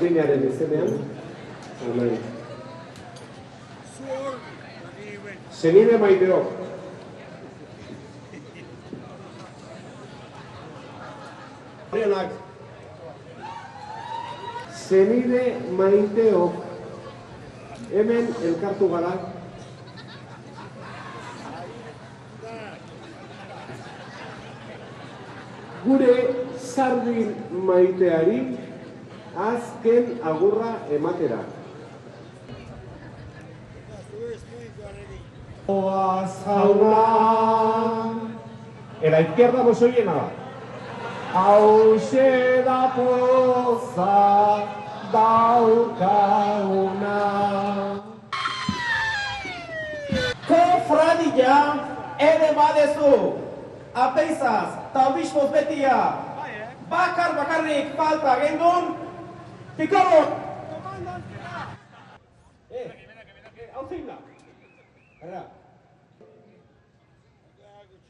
Martinaren izenean. Amen. Senide maiteok. Senide maiteok. Hemen elkartu gara. Gure sardin maiteari azken agurra ematera. Oaz jauna. Era izquierda no se oye nada. Hauxe da poza daukaguna. Kofradia ere badezu. Apeizaz, eta obispoz betia. Bakarrik falta gendun. Pikabot! Hau zein da?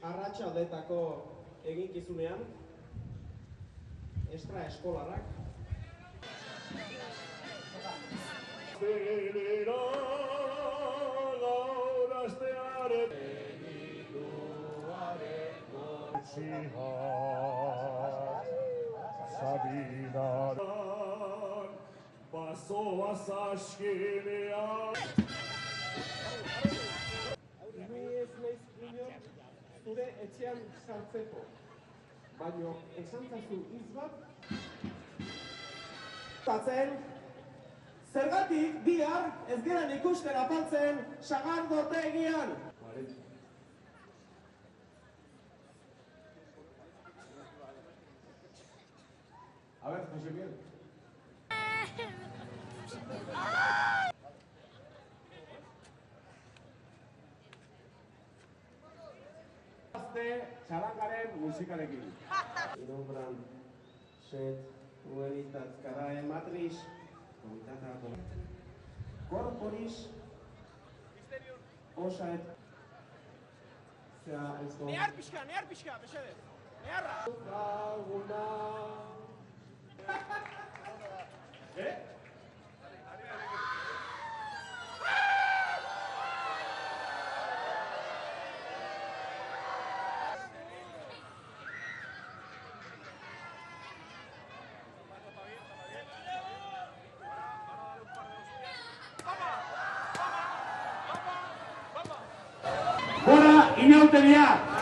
Arratxaldetako eginkizunean, estra eskolarrak. Zelera gaur astearen Sabinaran bazoaz askenean. Ni ez naiz inor zure etxean sartzeko. Baina esan zazu hitz bat. Zergatik bihar ez geren ikusten apaltzen sagardotegian. A ver, José Miguel. Txarangaren musikarekin. Inombran, set, huelitat, karae, matriz, komitata, corporis, osaet. Nehar pixka, mesedez. Neharra. Gora inauteria!